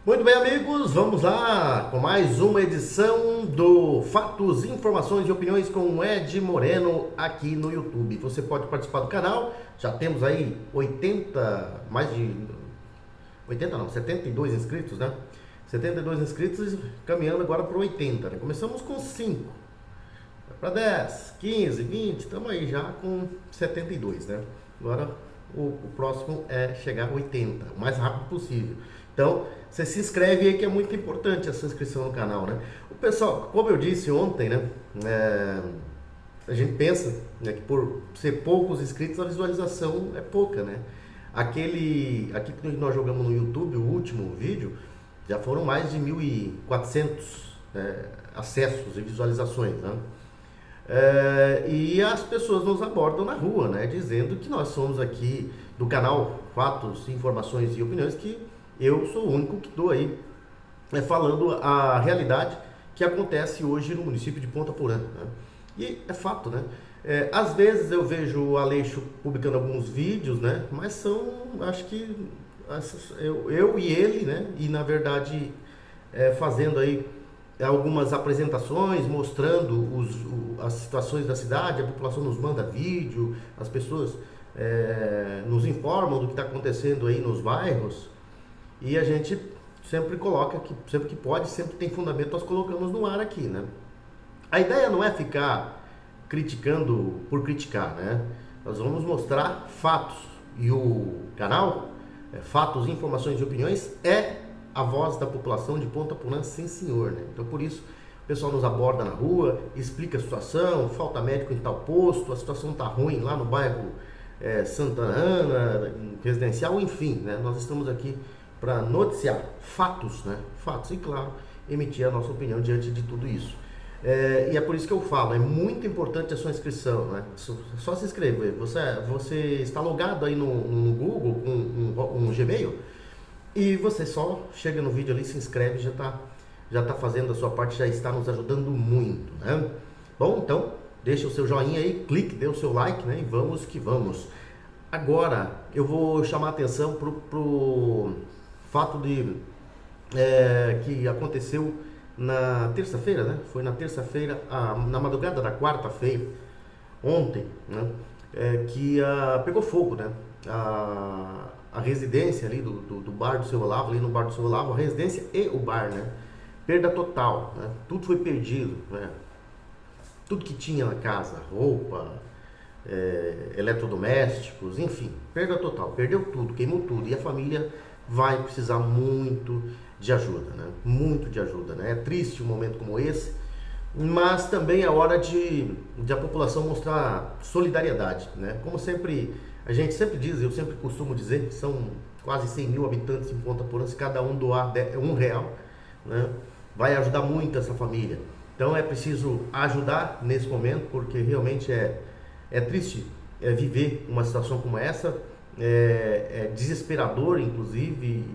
Muito bem, amigos, vamos lá com mais uma edição do Fatos, Informações e Opiniões com o Ed Moreno aqui no YouTube. Você pode participar do canal, já temos aí 80, mais de 80 não, 72 inscritos, né? 72 inscritos caminhando agora para 80, né? Começamos com 5, para 10, 15, 20, estamos aí já com 72, né? Agora o próximo é chegar a 80, o mais rápido possível. Então, você se inscreve aí que é muito importante essa inscrição no canal, né? O pessoal, como eu disse ontem, né? A gente pensa, né, que por ser poucos inscritos a visualização é pouca, né? Aquele que nós jogamos no YouTube, o último vídeo, já foram mais de 1.400 acessos e visualizações, né? E as pessoas nos abordam na rua, né? Dizendo que nós somos aqui do canal Fatos, Informações e Opiniões, que eu sou o único que estou aí falando a realidade que acontece hoje no município de Ponta Porã, né? E é fato, né? Às vezes eu vejo o Aleixo publicando alguns vídeos, né? Mas são, acho que eu e ele, né? E na verdade fazendo aí algumas apresentações, mostrando as situações da cidade, a população nos manda vídeo, as pessoas nos informam do que está acontecendo aí nos bairros, e a gente sempre coloca, que sempre que pode, sempre tem fundamento, nós colocamos no ar aqui, né? A ideia não é ficar criticando por criticar, né? Nós vamos mostrar fatos, e o canal Fatos, Informações e Opiniões é a voz da população de Ponta Porã, sim senhor, né? Então por isso o pessoal nos aborda na rua, explica a situação, falta médico em tal posto, a situação tá ruim lá no bairro Santa Ana, residencial, enfim, né? Nós estamos aqui para noticiar fatos, né? Fatos, e claro, emitir a nossa opinião diante de tudo isso. E é por isso que eu falo, é muito importante a sua inscrição, né? Só se inscrever. Você está logado aí no Google com um Gmail, e você só chega no vídeo ali, se inscreve, já tá fazendo a sua parte, já está nos ajudando muito, né? Bom, então, deixa o seu joinha aí, clique, dê o seu like, né? E vamos que vamos. Agora, eu vou chamar a atenção pro fato de que aconteceu na terça-feira, né? Foi na terça-feira, na madrugada da quarta-feira, ontem, né? Que pegou fogo, né? A residência ali do bar do seu Olavo, ali no bar do seu Olavo, a residência e o bar, né? Perda total, né? Tudo foi perdido, né? Tudo que tinha na casa, roupa, eletrodomésticos, enfim, perda total, perdeu tudo, queimou tudo, e a família vai precisar muito de ajuda, né? Muito de ajuda, né? É triste um momento como esse, mas também é hora de a população mostrar solidariedade, né? Como sempre, a gente sempre diz, eu sempre costumo dizer, são quase 100 mil habitantes em Ponta Porã, se cada um doar R$ 1, né? Vai ajudar muito essa família. Então é preciso ajudar nesse momento, porque realmente é triste viver uma situação como essa, é desesperador, inclusive,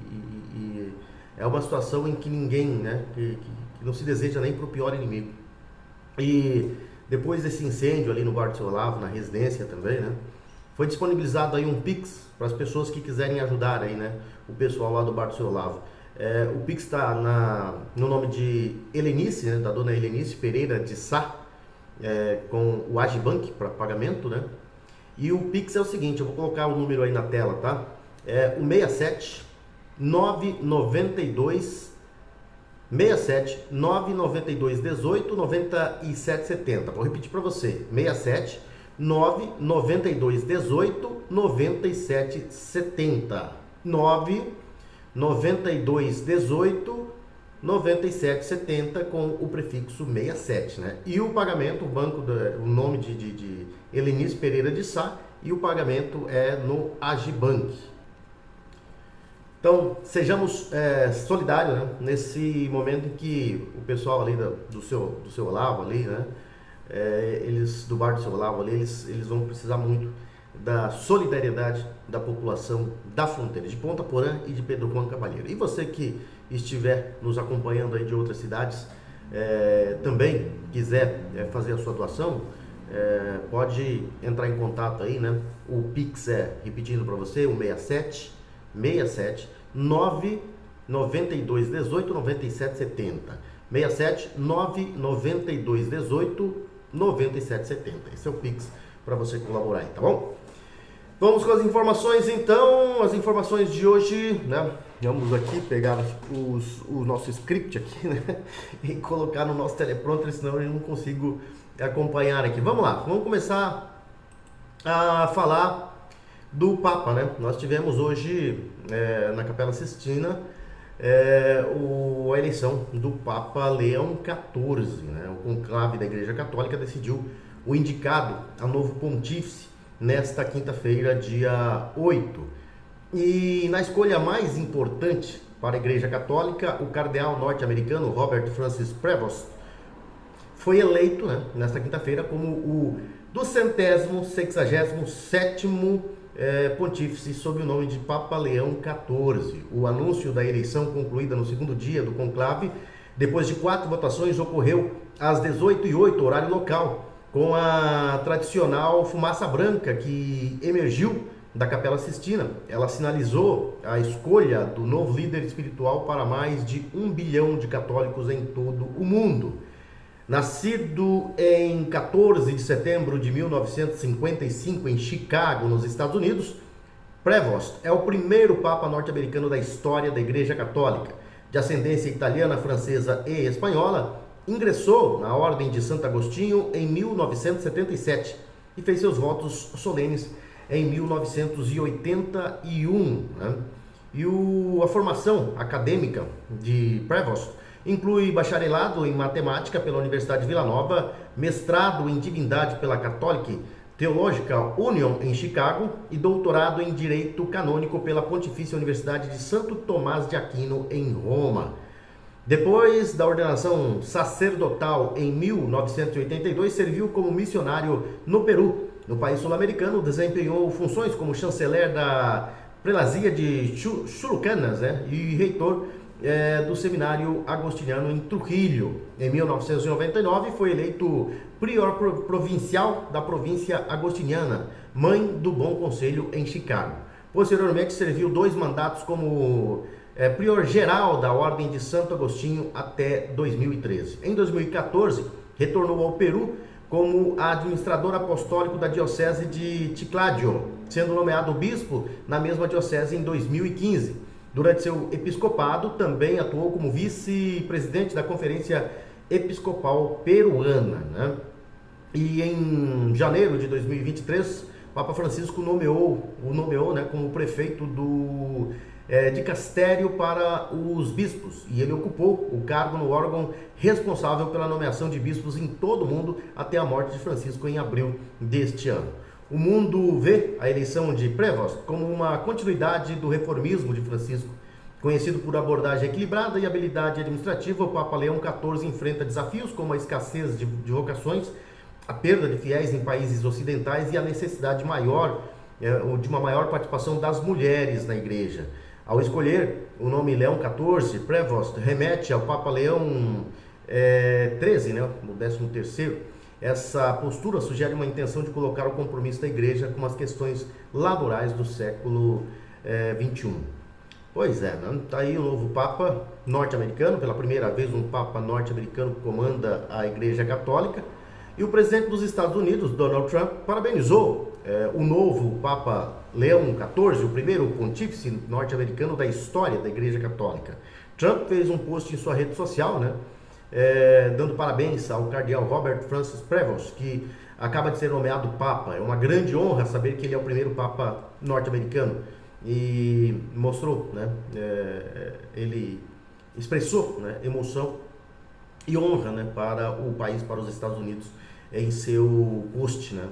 e é uma situação em que ninguém, né, que não se deseja nem para o pior inimigo. E depois desse incêndio ali no bar do seu Olavo, na residência também, né, foi disponibilizado aí um Pix para as pessoas que quiserem ajudar aí, né, o pessoal lá do bar do seu Olavo. O Pix está no nome de Helenice, né, da dona Helenice Pereira de Sá, com o Agibank para pagamento, né? E o Pix é o seguinte, eu vou colocar o número aí na tela, tá? O 67 992 67 992 18 97 70. Vou repetir para você. 67 992 18 97 70. 992 18 97 70 com o prefixo 67, né? E o pagamento, o nome de Helenice Pereira de Sá, e o pagamento é no Agibank. Então, sejamos solidários, né? Nesse momento em que o pessoal ali do seu Olavo ali, né? Eles do bar do seu Olavo ali, eles vão precisar muito da solidariedade da população da fronteira de Ponta Porã e de Pedro Juan Cavalheiro. E você que estiver nos acompanhando aí de outras cidades, também quiser fazer a sua doação, pode entrar em contato aí, né? O Pix repetindo para você, o 67 9 9218 9770. 67 99218 9770. Esse é o Pix para você colaborar aí, tá bom? Vamos com as informações então, as informações de hoje, né? Vamos aqui pegar o nosso script aqui, né? E colocar no nosso teleprompter, senão eu não consigo acompanhar aqui. Vamos lá, vamos começar a falar do Papa, né? Nós tivemos hoje na Capela Sistina a eleição do Papa Leão XIV, né? O conclave da Igreja Católica decidiu o indicado a novo pontífice nesta quinta-feira, dia 8. E na escolha mais importante para a Igreja Católica, o cardeal norte-americano Robert Francis Prevost foi eleito, né, nesta quinta-feira como o 267º pontífice sob o nome de Papa Leão XIV. O anúncio da eleição, concluída no segundo dia do conclave, depois de 4 votações, ocorreu às 18h08, horário local, com a tradicional fumaça branca que emergiu da Capela Sistina. Ela sinalizou a escolha do novo líder espiritual para mais de 1 bilhão de católicos em todo o mundo. Nascido em 14 de setembro de 1955 em Chicago, nos Estados Unidos, Prevost é o primeiro Papa norte-americano da história da Igreja Católica. De ascendência italiana, francesa e espanhola, ingressou na Ordem de Santo Agostinho em 1977 e fez seus votos solenes em 1981. Né? E a formação acadêmica de Prevost inclui bacharelado em matemática pela Universidade de Vila Nova, mestrado em divindade pela Catholic Theological Union em Chicago e doutorado em direito canônico pela Pontifícia Universidade de Santo Tomás de Aquino em Roma. Depois da ordenação sacerdotal em 1982, serviu como missionário no Peru. No país sul-americano, desempenhou funções como chanceler da prelazia de Chulucanas, né, e reitor do Seminário Agostiniano em Trujillo. Em 1999 foi eleito prior provincial da província agostiniana, Mãe do Bom Conselho em Chicago. Posteriormente serviu 2 mandatos como prior geral da Ordem de Santo Agostinho até 2013. Em 2014 retornou ao Peru como administrador apostólico da diocese de Chiclayo, sendo nomeado bispo na mesma diocese em 2015. Durante seu episcopado, também atuou como vice-presidente da Conferência Episcopal Peruana. Né? E em janeiro de 2023, Papa Francisco o nomeou né, como prefeito do dicastério para os bispos. E ele ocupou o cargo no órgão responsável pela nomeação de bispos em todo o mundo até a morte de Francisco em abril deste ano. O mundo vê a eleição de Prevost como uma continuidade do reformismo de Francisco. Conhecido por abordagem equilibrada e habilidade administrativa, o Papa Leão XIV enfrenta desafios como a escassez de vocações, a perda de fiéis em países ocidentais e a necessidade maior de uma maior participação das mulheres na Igreja. Ao escolher o nome Leão XIV, Prevost remete ao Papa Leão XIII, né, o 13º. Essa postura sugere uma intenção de colocar o compromisso da Igreja com as questões laborais do século XXI. Pois é, né? Tá aí o novo Papa norte-americano, pela primeira vez um Papa norte-americano comanda a Igreja Católica. E o presidente dos Estados Unidos, Donald Trump, parabenizou o novo Papa Leão XIV, o primeiro pontífice norte-americano da história da Igreja Católica. Trump fez um post em sua rede social, né? Dando parabéns ao cardeal Robert Francis Prevost, que acaba de ser nomeado Papa. É uma grande honra saber que ele é o primeiro Papa norte-americano. E mostrou, né, ele expressou, né, emoção e honra, né, para o país, para os Estados Unidos, em seu post, né,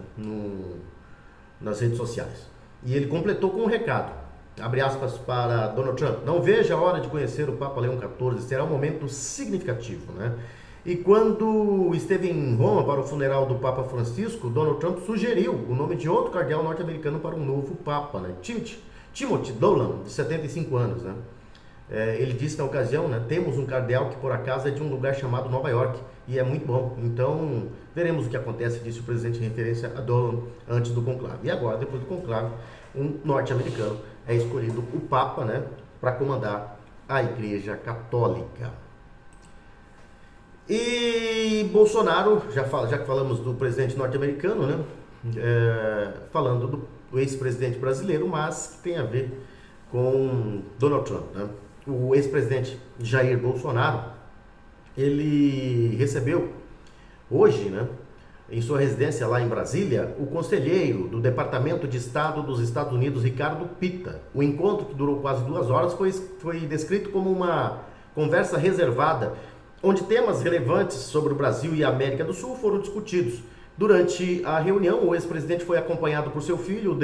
nas redes sociais. E ele completou com um recado, abre aspas para Donald Trump: não veja a hora de conhecer o Papa Leão XIV, será um momento significativo, né? E quando esteve em Roma para o funeral do Papa Francisco, Donald Trump sugeriu o nome de outro cardeal norte-americano para um novo Papa, né? Timothy Dolan, de 75 anos, né? Ele disse na ocasião, né, temos um cardeal que por acaso é de um lugar chamado Nova York e é muito bom, então veremos o que acontece, disse o presidente em referência a Dolan antes do conclave. E agora, depois do conclave, um norte-americano é escolhido o Papa, né, para comandar a Igreja Católica. E Bolsonaro, já que falamos do presidente norte-americano, né? Falando do ex-presidente brasileiro, mas que tem a ver com Donald Trump, né? O ex-presidente Jair Bolsonaro, ele recebeu hoje, né, em sua residência lá em Brasília, o conselheiro do Departamento de Estado dos Estados Unidos, Ricardo Pitta. O encontro, que durou quase 2 horas, foi descrito como uma conversa reservada, onde temas relevantes sobre o Brasil e a América do Sul foram discutidos. Durante a reunião, o ex-presidente foi acompanhado por seu filho,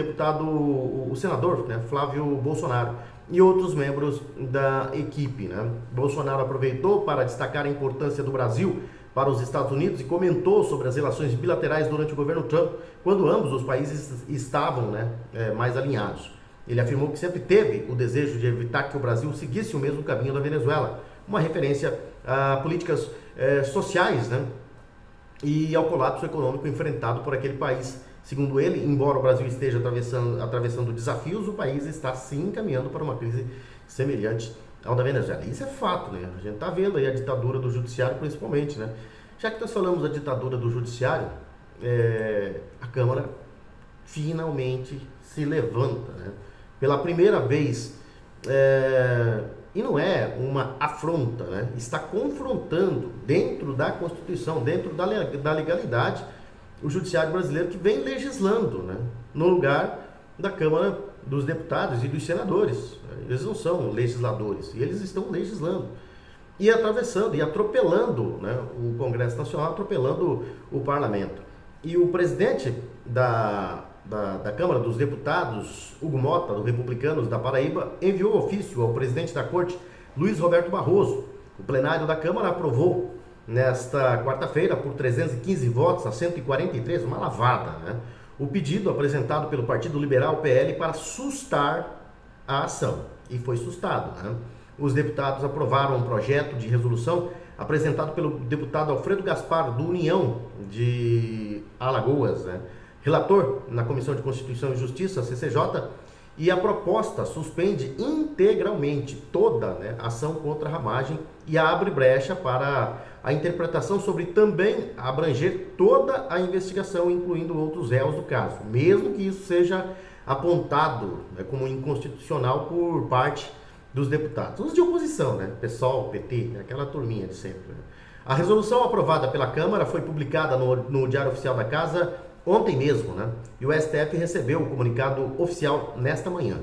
o senador, né, Flávio Bolsonaro, e outros membros da equipe, né? Bolsonaro aproveitou para destacar a importância do Brasil para os Estados Unidos e comentou sobre as relações bilaterais durante o governo Trump, quando ambos os países estavam, né, mais alinhados. Ele afirmou que sempre teve o desejo de evitar que o Brasil seguisse o mesmo caminho da Venezuela, uma referência a políticas sociais, né, e ao colapso econômico enfrentado por aquele país. Segundo ele, embora o Brasil esteja atravessando desafios, o país está sim caminhando para uma crise semelhante ao da Venezuela. Isso é fato, né? A gente está vendo aí a ditadura do judiciário, principalmente, né? Já que nós falamos da ditadura do judiciário, a Câmara finalmente se levanta, né? Pela primeira vez, e não é uma afronta, né? Está confrontando dentro da Constituição, dentro da legalidade, o judiciário brasileiro, que vem legislando, né, no lugar da Câmara dos Deputados e dos Senadores. Eles não são legisladores, e eles estão legislando e atravessando e atropelando, né, o Congresso Nacional, atropelando o Parlamento. E o presidente da Câmara dos Deputados, Hugo Mota, do Republicanos da Paraíba, enviou ofício ao presidente da Corte, Luiz Roberto Barroso. O plenário da Câmara aprovou nesta quarta-feira, por 315 votos a 143, uma lavada, né, o pedido apresentado pelo Partido Liberal, PL, para sustar a ação. E foi sustado, né? Os deputados aprovaram um projeto de resolução apresentado pelo deputado Alfredo Gaspar, do União de Alagoas, né, relator na Comissão de Constituição e Justiça, CCJ, e a proposta suspende integralmente toda, né, ação contra a ramagem e abre brecha para a interpretação sobre também abranger toda a investigação, incluindo outros réus do caso, mesmo que isso seja apontado, né, como inconstitucional por parte dos deputados. Os de oposição, né, PSOL, PT, aquela turminha de sempre, né. A resolução aprovada pela Câmara foi publicada no Diário Oficial da Casa ontem mesmo, né? E o STF recebeu o comunicado oficial nesta manhã.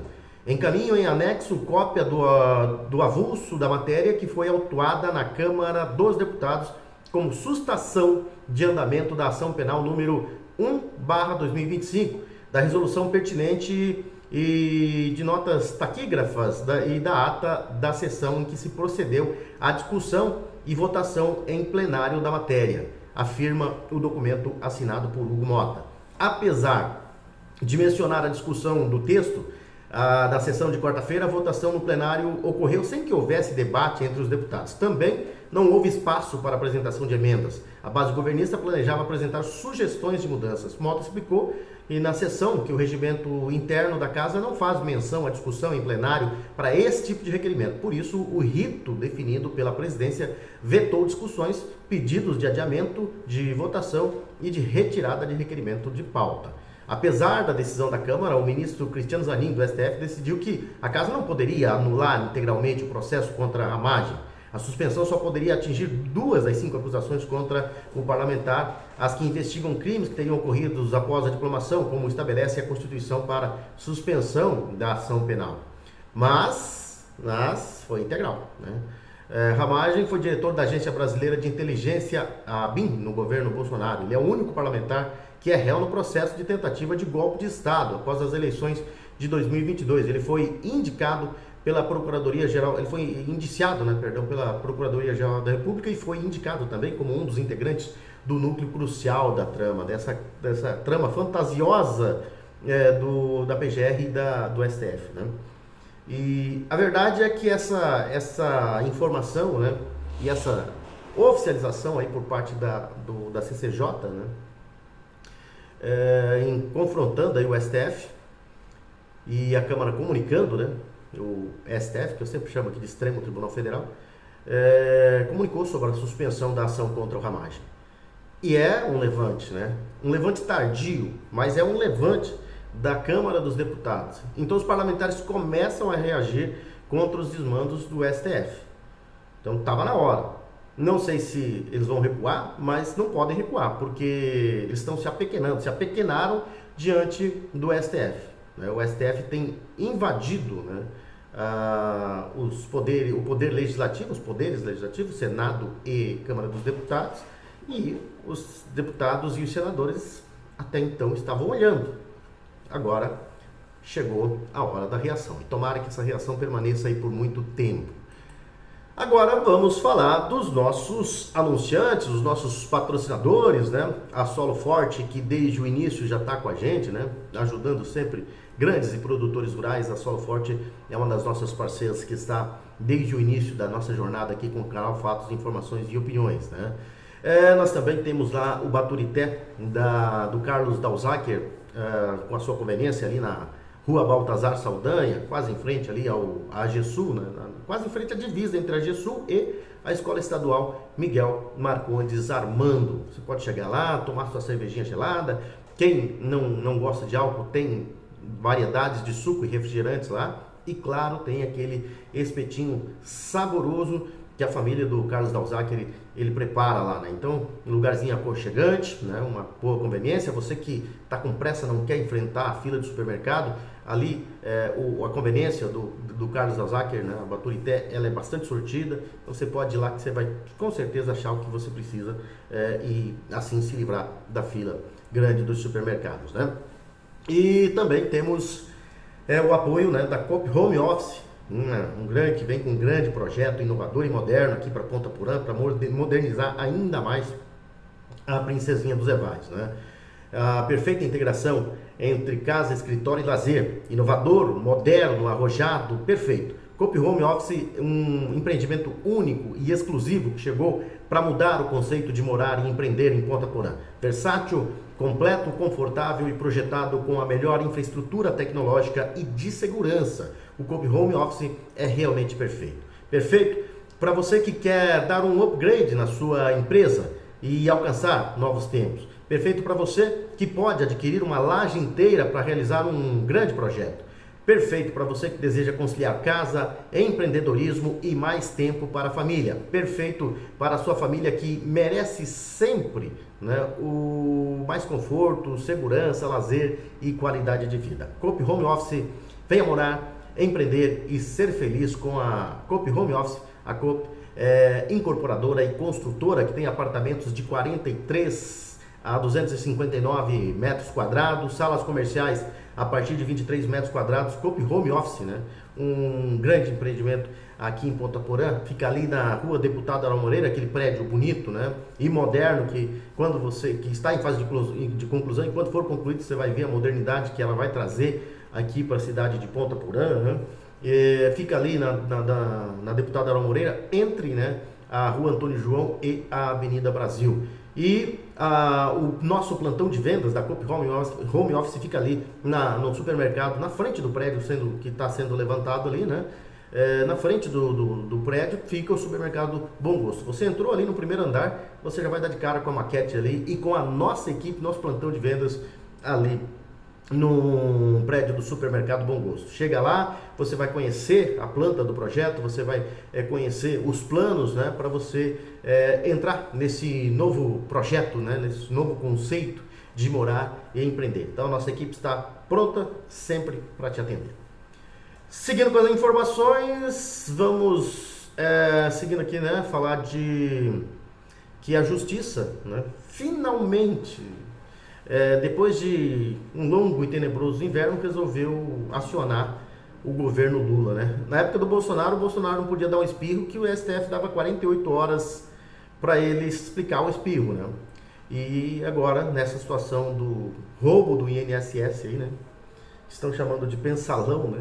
Encaminho em anexo cópia do avulso da matéria que foi autuada na Câmara dos Deputados como sustação de andamento da ação penal número 1/2025, da resolução pertinente e de notas taquígrafas e da ata da sessão em que se procedeu à discussão e votação em plenário da matéria, afirma o documento assinado por Hugo Mota. Apesar de mencionar a discussão do texto da sessão de quarta-feira, a votação no plenário ocorreu sem que houvesse debate entre os deputados. Também não houve espaço para apresentação de emendas. A base governista planejava apresentar sugestões de mudanças. Mota explicou e na sessão que o regimento interno da casa não faz menção à discussão em plenário para esse tipo de requerimento. Por isso, o rito definido pela presidência vetou discussões, pedidos de adiamento de votação e de retirada de requerimento de pauta. Apesar da decisão da Câmara, o ministro Cristiano Zanin, do STF, decidiu que a casa não poderia anular integralmente o processo contra a ramagem. A suspensão só poderia atingir 2 das 5 acusações contra o parlamentar, as que investigam crimes que teriam ocorrido após a diplomação, como estabelece a Constituição para suspensão da ação penal. Mas foi integral, né? Ramagem foi diretor da Agência Brasileira de Inteligência, a ABIN, no governo Bolsonaro. Ele é o único parlamentar que é réu no processo de tentativa de golpe de Estado após as eleições de 2022. Ele foi indicado pela Procuradoria-Geral, ele foi indiciado, pela Procuradoria-Geral da República e foi indicado também como um dos integrantes do núcleo crucial da trama, dessa trama fantasiosa da PGR e do STF, né? E a verdade é que essa informação, né, e essa oficialização aí por parte da CCJ, né, confrontando aí o STF e a Câmara comunicando, né, o STF, que eu sempre chamo aqui de Extremo Tribunal Federal, comunicou sobre a suspensão da ação contra o Ramagem. E é um levante, né? Um levante tardio, mas é um levante da Câmara dos Deputados. Então os parlamentares começam a reagir contra os desmandos do STF. Então estava na hora. Não sei se eles vão recuar, mas não podem recuar, porque eles estão se apequenando, se apequenaram diante do STF. Né? O STF tem invadido, né, o poder legislativo, os poderes legislativos, Senado e Câmara dos Deputados, e os deputados e os senadores até então estavam olhando. Agora chegou a hora da reação. E tomara que essa reação permaneça aí por muito tempo. Agora vamos falar dos nossos anunciantes, os nossos patrocinadores, né? A Solo Forte, que desde o início já está com a gente, né? Ajudando sempre grandes e produtores rurais. A Solo Forte é uma das nossas parceiras que está desde o início da nossa jornada aqui com o canal Fatos, Informações e Opiniões, né? Nós também temos lá o Baturité do Carlos Dalzaker, com a sua conveniência ali na Rua Baltazar Saldanha, quase em frente ali à AGESU, né? Quase em frente à divisa entre a AGESU e a Escola Estadual Miguel Marcondes Armando. Você pode chegar lá, tomar sua cervejinha gelada. Quem não gosta de álcool, tem variedades de suco e refrigerantes lá. E claro, tem aquele espetinho saboroso que a família do Carlos Dalzac ele prepara lá, né? Então, um lugarzinho aconchegante, né? Uma boa conveniência. Você que está com pressa, não quer enfrentar a fila do supermercado, ali a conveniência do Carlos Dalzac, né? A Baturité, ela é bastante sortida. Então você pode ir lá que você vai com certeza achar o que você precisa e assim se livrar da fila grande dos supermercados, né? E também temos o apoio, né, da Coop Home Office, que vem com um grande projeto inovador e moderno aqui para Ponta Porã, para modernizar ainda mais a Princesinha dos Evais, né? A perfeita integração entre casa, escritório e lazer, inovador, moderno, arrojado, perfeito. Coop Home Office, um empreendimento único e exclusivo que chegou para mudar o conceito de morar e empreender em Ponta Porã. Versátil, completo, confortável e projetado com a melhor infraestrutura tecnológica e de segurança. O Coop Home Office é realmente perfeito. Perfeito para você que quer dar um upgrade na sua empresa e alcançar novos tempos. Perfeito para você que pode adquirir uma laje inteira para realizar um grande projeto. Perfeito para você que deseja conciliar casa, empreendedorismo e mais tempo para a família. Perfeito para a sua família que merece sempre, né, o mais conforto, segurança, lazer e qualidade de vida. Coop Home Office, venha morar, empreender e ser feliz com a Coop Home Office. A Coop é incorporadora e construtora que tem apartamentos de 43 a 259 metros quadrados, salas comerciais a partir de 23 metros quadrados, Coop Home Office, né? Um grande empreendimento aqui em Ponta Porã, fica ali na Rua Deputado Araújo Moreira, aquele prédio bonito, né? E moderno, que está em fase de conclusão, e quando for concluído você vai ver a modernidade que ela vai trazer aqui para a cidade de Ponta Porã, né? Fica ali na Deputado Araújo Moreira, entre, né, a Rua Antônio João e a Avenida Brasil. E o nosso plantão de vendas da Coop Home Office fica ali no supermercado, na frente do prédio que está sendo levantado ali, né? Na frente do prédio fica o supermercado Bom Gosto. Você entrou ali no primeiro andar, você já vai dar de cara com a maquete ali e com a nossa equipe, nosso plantão de vendas ali no prédio do supermercado Bom Gosto. Chega lá, você vai conhecer a planta do projeto, você vai conhecer os planos, né, para você entrar nesse novo projeto, né, nesse novo conceito de morar e empreender. Então a nossa equipe está pronta sempre para te atender. Seguindo com as informações, vamos seguindo aqui, né, falar de que a justiça, né, finalmente, depois de um longo e tenebroso inverno, resolveu acionar o governo Lula, né? Na época do Bolsonaro, o Bolsonaro não podia dar um espirro, que o STF dava 48 horas para ele explicar o espirro, né? E agora, nessa situação do roubo do INSS aí, né? Estão chamando de pensalão, né?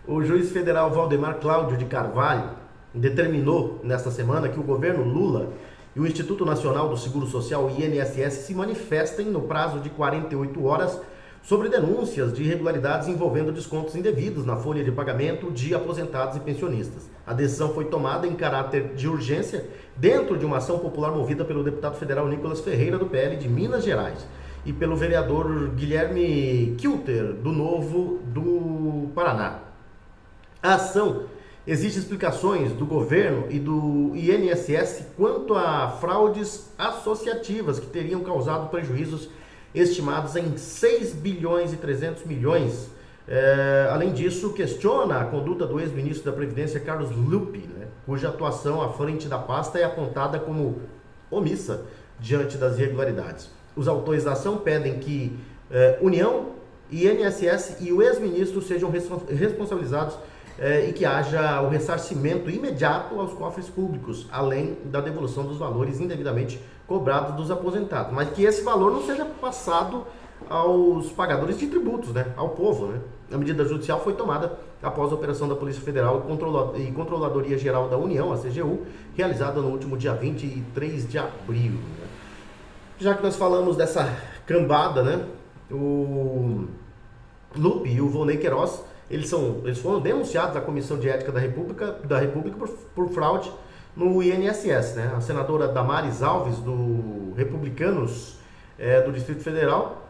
O juiz federal Valdemar Cláudio de Carvalho determinou nesta semana que o governo Lula e o Instituto Nacional do Seguro Social, o INSS, se manifestem no prazo de 48 horas sobre denúncias de irregularidades envolvendo descontos indevidos na folha de pagamento de aposentados e pensionistas. A decisão foi tomada em caráter de urgência dentro de uma ação popular movida pelo deputado federal Nicolas Ferreira, do PL de Minas Gerais, e pelo vereador Guilherme Kilter, do Novo do Paraná. A ação exige explicações do governo e do INSS quanto a fraudes associativas que teriam causado prejuízos estimados em 6 bilhões e 300 milhões. Além disso, questiona a conduta do ex-ministro da Previdência, Carlos Lupe, né, cuja atuação à frente da pasta é apontada como omissa diante das irregularidades. Os autores da ação pedem que União, INSS e o ex-ministro sejam responsabilizados e que haja o ressarcimento imediato aos cofres públicos, além da devolução dos valores indevidamente cobrados dos aposentados, mas que esse valor não seja passado aos pagadores de tributos, né, ao povo, né. A medida judicial foi tomada após a operação da Polícia Federal e Controladoria Geral da União, a CGU, realizada no último dia 23 de abril. Né. Já que nós falamos dessa cambada, né, o Lupe e o Volney Queiroz, eles foram denunciados à Comissão de Ética da República por fraude no INSS, né? A senadora Damares Alves, do Republicanos do Distrito Federal,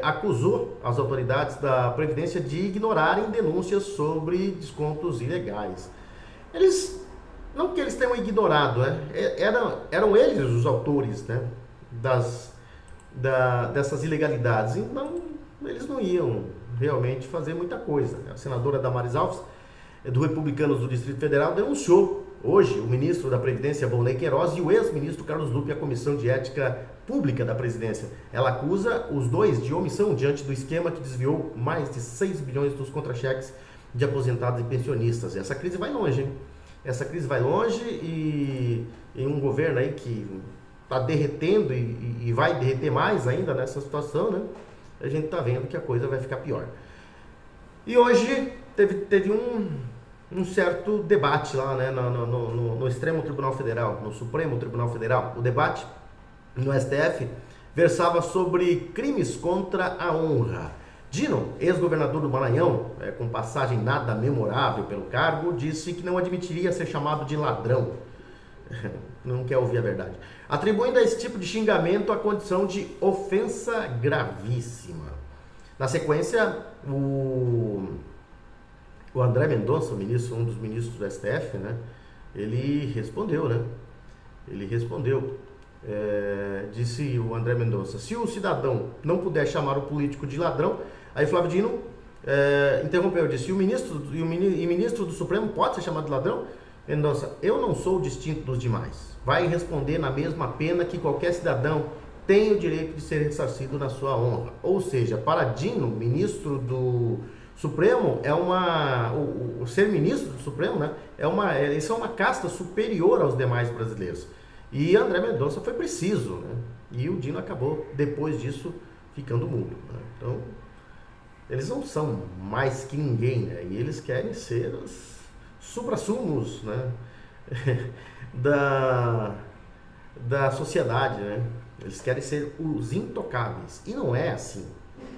acusou as autoridades da Previdência de ignorarem denúncias sobre descontos ilegais. Não que eles tenham ignorado, né? Eram eles os autores, né, dessas ilegalidades, então eles não iam realmente fazer muita coisa. A senadora Damares Alves, do Republicanos do Distrito Federal, denunciou hoje o ministro da Previdência, Volney Queiroz, e o ex-ministro Carlos Lupe à Comissão de Ética Pública da Presidência. Ela acusa os dois de omissão diante do esquema que desviou mais de 6 bilhões dos contra-cheques de aposentados e pensionistas. Essa crise vai longe, hein? Essa crise vai longe e em um governo aí que está derretendo e vai derreter mais ainda nessa situação, né? A gente está vendo que a coisa vai ficar pior. E hoje teve um certo debate lá, né, no Extremo Tribunal Federal, no Supremo Tribunal Federal. O debate no STF versava sobre crimes contra a honra. Dino, ex-governador do Maranhão, com passagem nada memorável pelo cargo, disse que não admitiria ser chamado de ladrão. Não quer ouvir a verdade. Atribuindo a esse tipo de xingamento a condição de ofensa gravíssima. Na sequência, o André Mendonça, um dos ministros do STF, né, ele respondeu, né? Disse o André Mendonça: se o cidadão não puder chamar o político de ladrão, aí Flávio Dino interrompeu, disse: e o ministro do Supremo pode ser chamado de ladrão? Mendonça: eu não sou distinto dos demais. Vai responder na mesma pena que qualquer cidadão tem o direito de ser ressarcido na sua honra. Ou seja, para Dino, ministro do Supremo, ser ministro do Supremo, né, isso é uma casta superior aos demais brasileiros. E André Mendonça foi preciso, né? E o Dino acabou, depois disso, ficando mudo, né? Então, eles não são mais que ninguém, né? E eles querem ser os suprassumos, né, da sociedade, né? Eles querem ser os intocáveis. E não é assim.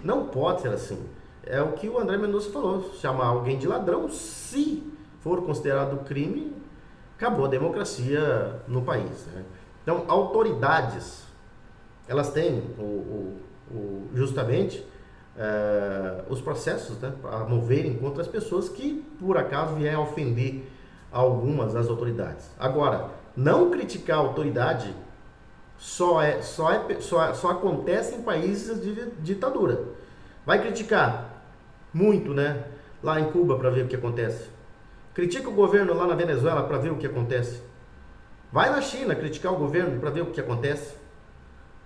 Não pode ser assim. É o que o André Mendonça falou. Chamar alguém de ladrão, se for considerado crime, acabou a democracia no país, né? Então, autoridades, elas têm justamente os processos, né, para moverem contra as pessoas que, por acaso, vierem a ofender algumas das autoridades. Agora, não criticar a autoridade só acontece em países de ditadura. Vai criticar muito, né, lá em Cuba para ver o que acontece. Critica o governo lá na Venezuela para ver o que acontece. Vai na China criticar o governo para ver o que acontece,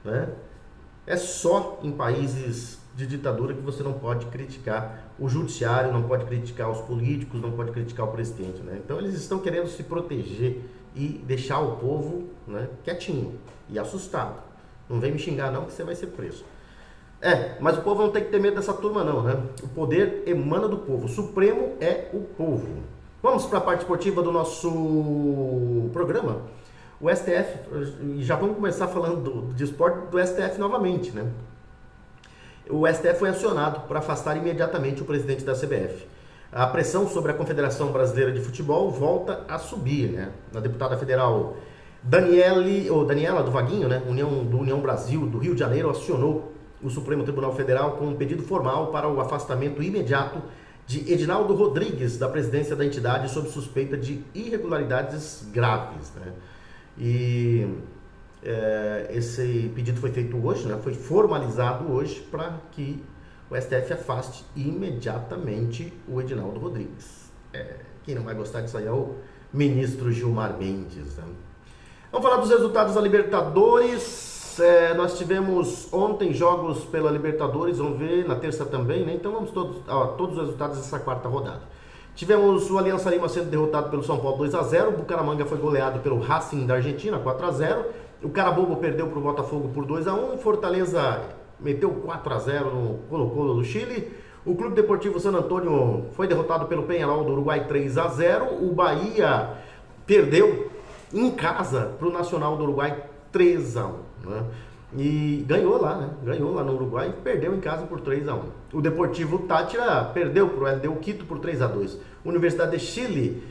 né? É só em países de ditadura que você não pode criticar o judiciário, não pode criticar os políticos, não pode criticar o presidente, né? Então eles estão querendo se proteger e deixar o povo, né, quietinho e assustado. Não vem me xingar não, que você vai ser preso. Mas o povo não tem que ter medo dessa turma não, né? O poder emana do povo. O Supremo é o povo. Vamos para a parte esportiva do nosso programa. O STF, já vamos começar falando de esporte do STF novamente, né? o STF foi acionado para afastar imediatamente o presidente da CBF. A pressão sobre a Confederação Brasileira de Futebol volta a subir, né? A deputada federal Daniela do Vaguinho, né? do União Brasil do Rio de Janeiro, acionou o Supremo Tribunal Federal com um pedido formal para o afastamento imediato de Edinaldo Rodrigues da presidência da entidade sob suspeita de irregularidades graves, né? E esse pedido foi feito hoje, né? Foi formalizado hoje para que o STF afaste imediatamente o Edinaldo Rodrigues. Quem não vai gostar disso aí é o ministro Gilmar Mendes, né? Vamos falar dos resultados da Libertadores. Nós tivemos ontem jogos pela Libertadores, vamos ver na terça também, né? Então vamos todos os resultados dessa quarta rodada. Tivemos o Aliança Lima sendo derrotado pelo São Paulo 2-0, o Bucaramanga foi goleado pelo Racing da Argentina 4-0, o Carabobo perdeu para o Botafogo por 2-1, Fortaleza meteu 4-0 no Colo-Colo do Chile, o Clube Deportivo San Antônio foi derrotado pelo Peñarol do Uruguai 3-0, o Bahia perdeu em casa para o Nacional do Uruguai 3-1, né? E ganhou lá, né? Ganhou lá no Uruguai e perdeu em casa por 3-1. O Deportivo Táchira perdeu para o LDU Quito por 3-2. Universidade de Chile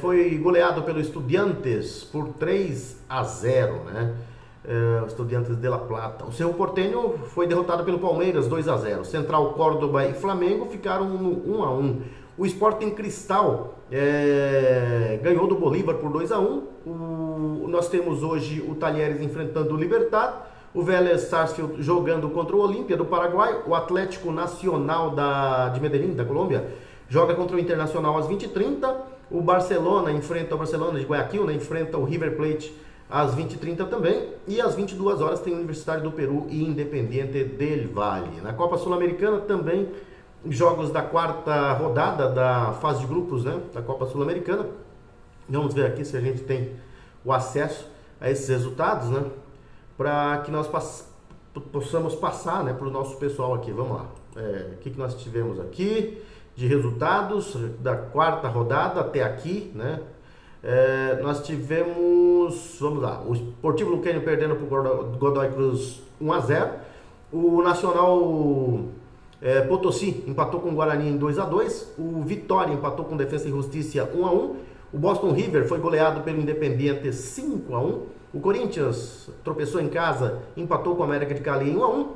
foi goleado pelo Estudiantes por 3-0, né? Estudiantes de La Plata. O Cerro Porteño foi derrotado pelo Palmeiras 2-0. Central Córdoba e Flamengo ficaram no 1-1. O Sporting Cristal ganhou do Bolívar por 2-1. Nós temos hoje o Talheres enfrentando o Libertad, o Vélez Sarsfield jogando contra o Olímpia do Paraguai, o Atlético Nacional de Medellín, da Colômbia, joga contra o Internacional às 20h30, o Barcelona enfrenta o Barcelona de Guayaquil, né, enfrenta o River Plate às 20h30 também, e às 22 horas tem o Universitário do Peru e Independiente del Valle. Na Copa Sul-Americana também jogos da quarta rodada da fase de grupos, né, da Copa Sul-Americana. Vamos ver aqui se a gente tem o acesso a esses resultados, né, para que nós possamos passar, né, para o nosso pessoal aqui. Vamos lá. O que nós tivemos aqui de resultados da quarta rodada até aqui, né? Nós tivemos, vamos lá, o Sportivo Luquenho perdendo para o Godoy Cruz 1-0, o Nacional Potosí empatou com o Guarani em 2-2, o Vitória empatou com Defensa e Justiça 1-1, o Boston River foi goleado pelo Independiente 5-1, o Corinthians tropeçou em casa, empatou com a América de Cali em 1-1,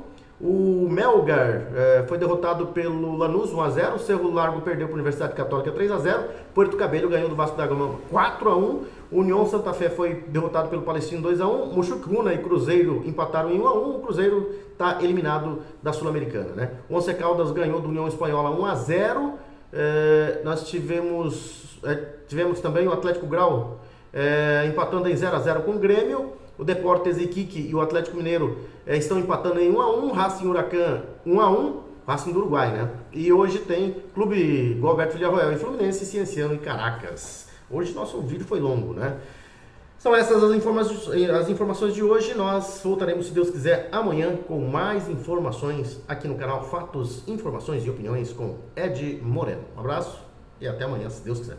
o Melgar foi derrotado pelo Lanús 1-0, o Cerro Largo perdeu para a Universidade Católica 3-0, Puerto Cabello ganhou do Vasco da Gama 4-1, União Santa Fé foi derrotado pelo Palestino 2-1, Muxucuna e Cruzeiro empataram em 1-1, o Cruzeiro está eliminado da Sul-Americana, né? O Once Caldas ganhou do União Espanhola 1-0, nós tivemos também o Atlético Grau empatando em 0-0 com o Grêmio, o Deportes Iquique e o Atlético Mineiro estão empatando em 1-1, Racing Huracan 1-1, Racing do Uruguai, né? E hoje tem Clube Alberto Villarroel e Fluminense, Cienciano e Caracas. Hoje nosso vídeo foi longo, né? São essas as informações de hoje. Nós voltaremos, se Deus quiser, amanhã com mais informações aqui no canal Fatos, Informações e Opiniões com Ed Moreno. Um abraço e até amanhã, se Deus quiser.